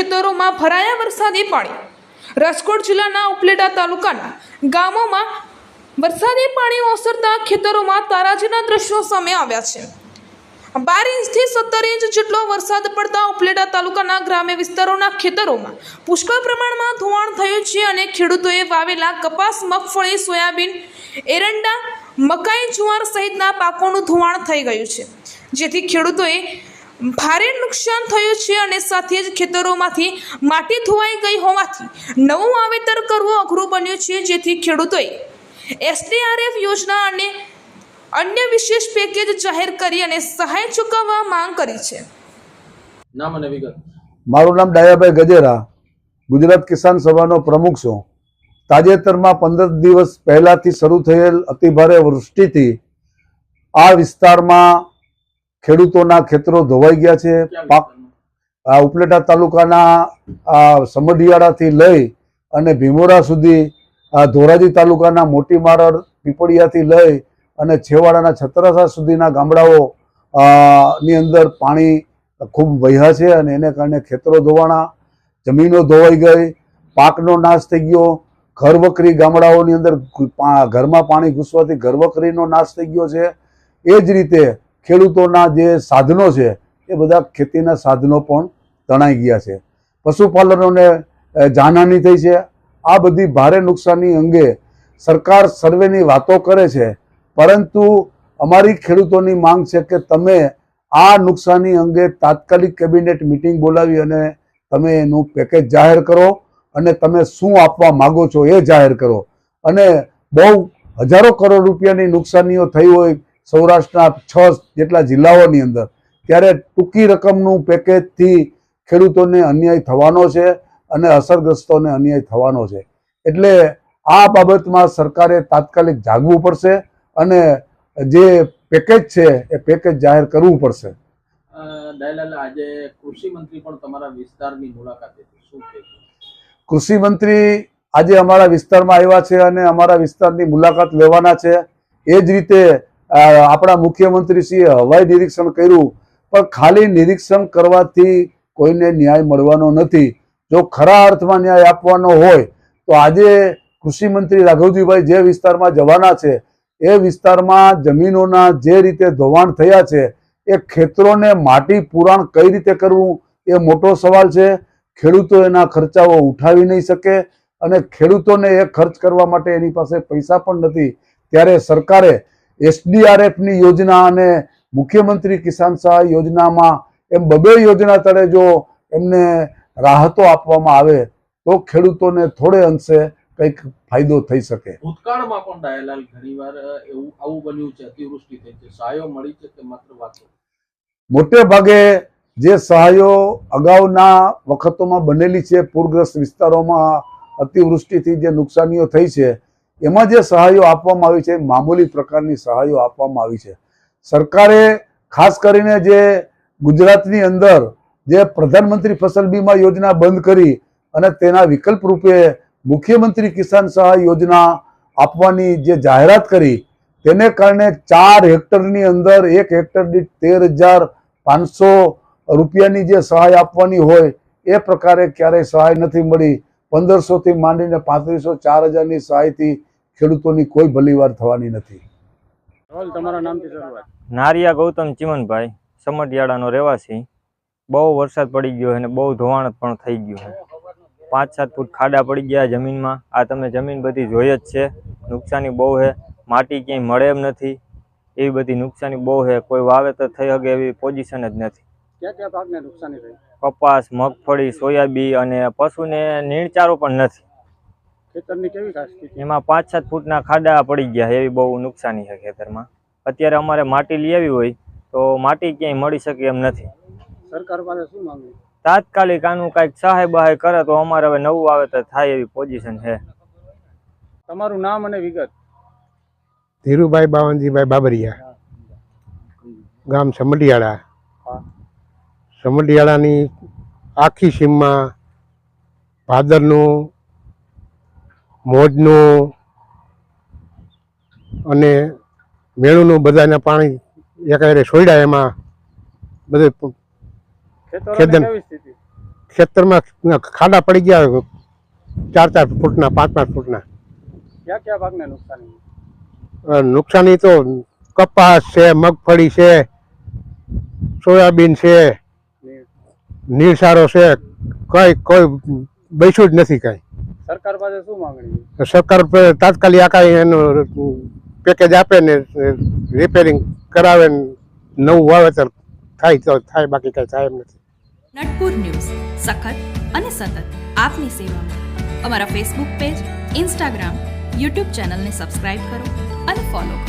ખેતરોમાં ભરાયા વરસાદી પાણી। રાજકોટ જિલ્લાના ઉપલેટા તાલુકાના ગામોમાં વરસાદી પાણી ઓસરતા ખેતરોમાં તારાજીના દ્રશ્યો સામે આવ્યા છે। 12 ઇંચથી 17 ઇંચ જેટલો વરસાદ પડતા ઉપલેટા તાલુકાના ગ્રામ્ય વિસ્તારોના ખેતરોમાં પુષ્કળ પ્રમાણમાં ધોવાણ થયું છે અને ખેડૂતોએ વાવેલા કપાસ, મગફળી, સોયાબીન, એરંડા, મકાઈ, જુવાર સહિતના પાકોનું ધોવાણ થઈ ગયું છે, જેથી ખેડૂતોએ ભારે નુકસાન થયું છે અને સાથે જ ખેતરોમાંથી માટી ધોવાઈ ગઈ હોવાથી નવું વાવેતર કરવું અઘરું બન્યું છે, જેથી ખેડૂતોએ SDRF યોજના અને अन्य विशेष पैकेज जाहिर करी અને સહાય ચૂકવવા માંગ કરી છે। નામ અને વિગત। મારું નામ ડાયાભાઈ ગજેરા, ગુજરાત કિસાન સભાનો પ્રમુખ છું। તાજેતરમાં 15 દિવસ પહેલાથી શરૂ થયેલ અતિભારે વૃષ્ટિથી આ વિસ્તારમાં ખેડૂતોના ખેતરો ધોવાઈ ગયા છે। ઉપલેટા તાલુકાના સમઢિયાળાથી લઈ અને ભીમોરા સુધી, ધોરાજી તાલુકાના મોટી મારડ, પીપળિયાથી લઈ અને છેવાડાના છત્રાસા સુધીના ગામડાઓ ની અંદર પાણી ખૂબ વહ્યા છે અને એને કારણે ખેતરો ધોવાણા, જમીનો ધોવાઈ ગઈ, પાકનો નાશ થઈ ગયો। ઘરવકરી ગામડાઓની અંદર ઘરમાં પાણી ઘૂસવાથી ઘરવકરીનો નાશ થઈ ગયો છે। એ જ રીતે ખેડૂતોના જે સાધનો છે એ બધા ખેતીના સાધનો પણ તણાઈ ગયા છે। પશુપાલનોને જાનહાનિ થઈ છે। આ બધી ભારે નુકસાની અંગે સરકાર સર્વેની વાતો કરે છે, પરંતુ અમારી ખેડૂતોની માંગ છે કે તમે આ નુકસાની અંગે તાત્કાલિક કેબિનેટ મીટિંગ બોલાવી અને તમે એનું પેકેજ જાહેર કરો અને તમે શું આપવા માગો છો એ જાહેર કરો। અને બહુ હજારો કરોડ રૂપિયાની નુકસાનીઓ થઈ હોય સૌરાષ્ટ્રના 6 જેટલા જિલ્લાઓની અંદર, ત્યારે ટૂંકી રકમનું પેકેજથી ખેડૂતોને અન્યાય થવાનો છે અને અસરગ્રસ્તોને અન્યાય થવાનો છે। એટલે આ બાબતમાં સરકારે તાત્કાલિક જાગવું પડશે અને જે પેકેજ છે એ પેકેજ જાહેર કરવું પડશે। ડાયલાલ, આજે કૃષિ મંત્રી પણ તમારા વિસ્તારની મુલાકાતે છે, શું કહેશો? કૃષિ મંત્રી આજે અમારા વિસ્તારમાં આવ્યા છે અને અમારા વિસ્તારની મુલાકાત લેવાના છે। એ જ રીતે આપણા મુખ્યમંત્રીશ્રીએ હવાઈ નિરીક્ષણ કર્યું, પણ ખાલી નિરીક્ષણ કરવાથી કોઈને ન્યાય મળવાનો નથી। જો ખરા અર્થમાં ન્યાય આપવાનો હોય તો આજે કૃષિ મંત્રી રાઘવજીભાઈ જે વિસ્તારમાં જવાના છે એ વિસ્તારમાં જમીનોના જે રીતે ધોવાણ થયા છે એ ખેતરોને માટી પુરાણ કઈ રીતે કરવું એ મોટો સવાલ છે। ખેડૂતો એના ખર્ચાઓ ઉઠાવી નહીં શકે અને ખેડૂતોને એ ખર્ચ કરવા માટે એની પાસે પૈસા પણ નથી। ત્યારે સરકારે SDRFની યોજના અને મુખ્યમંત્રી કિસાન સહાય યોજનામાં એમ 2 યોજના તળે જો એમને રાહતો આપવામાં આવે તો ખેડૂતોને થોડે અંશે કંઈક ફાયદો થઈ શકે। ભૂતકાળમાં પણ ડાયલાલ ઘણીવાર આવું બન્યું છે, અતિવૃષ્ટિ થઈ છે, સહાયો મળી છે કે માત્ર વાતો? મોટે ભાગે જે સહાયો અગાઉના વખતોમાં બનેલી છે, પૂરગ્રસ્ત વિસ્તારોમાં અતિવૃષ્ટિથી જે નુકસાનીઓ થઈ છે એમાં જે સહાયો આપવામાં આવી છે મામૂલી પ્રકારની સહાયો આપવામાં આવી છે। સરકારે ખાસ કરીને જે ગુજરાતની અંદર જે પ્રધાનમંત્રી ફસલ બીમા યોજના બંધ કરી અને તેના વિકલ્પ રૂપે મુખ્યમંત્રી કિસાન સહાય યોજના આપવાની જે જાહેરાત કરી, તેને કારણે 4 હેક્ટરની અંદર 1 હેક્ટર દીઠ 13,500 રૂપિયાની જે સહાય આપવાની હોય એ પ્રકારે ક્યારેય સહાય નથી મળી। 1500 થી માંડીને 3500, 4000ની સહાયથી ખેડૂતોની કોઈ ભલીવાર થવાની નથી। તમારા નામથી શરૂઆત। નારિયા ગૌતમ ચીમનભાઈ, સમઢિયાળાનો રહેવાસી। બહુ વરસાદ પડી ગયો અને બહુ ધોવાણ પણ થઈ ગયું છે। 5-7 ફૂટ ખાડા પડી ગયા જમીનમાં। આ તમે જમીન બધી જોઈ જ છે, નુકસાની બહુ છે। માટી ક્યાંય મળે એમ નથી, એવી બધી નુકસાની બહુ છે। કોઈ વાવેતર થઈ શકે એવી પોઝિશન જ નથી। ક્યાં ક્યાં પાકને નુકસાની થઈ? કપાસ, મગફળી, સોયાબીન અને પશુને નીણચારો પણ નથી। ખેતરની કેવી સ્થિતિ? એમાં 5-7 ફૂટના ખાડા પડી ગયા, એવી બહુ નુકસાની છે ખેતરમાં। અત્યારે અમારે માટી લઈ આવી હોય તો માટી ક્યાંય મળી શકે એમ નથી। સરકાર પાસે શું માંગવું? તાત્કાલિક આનું કંઈક સહાય બહાય કરે તો અમારે હવે નવું વાવેતર થાય એવી પોઝિશન છે। તમારું નામ અને વિગત? ધીરુભાઈ બાવનજીભાઈ બાબરિયા, ગામ સમઢિયાળા। સમઢિયાળાની આખી સીમમાં ભાદરનું, મોજનું અને મેળુનું બધાના પાણી એકારે છોડ્યા, એમાં બધું ખેતરમાં ખાડા પડી ગયા 4-4 ફૂટના 5-5 ફૂટના. ક્યાં ક્યાં ભાગને નુકસાની? નુકસાની તો કપાસ છે, મગફળી છે, સોયાબીન છે, નીરસારો છે, કોઈ બચ્યું જ નથી કાંઈ. સરકાર પાસે શું માંગણી? સરકાર તાત્કાલિક આ કાંઈ એનું પેકેજ આપે ને રિપેરિંગ કરાવે ને નવું વાવેતર થાય તો થાય, બાકી કાંઈ થાય એમ નથી. નટપુર ન્યૂઝ સખત અને સતત આપની સેવામાં. અમારા ફેસબુક પેજ, ઇન્સ્ટાગ્રામ, યુટ્યુબ ચેનલને સબસ્ક્રાઇબ કરો અને ફોલો કરો.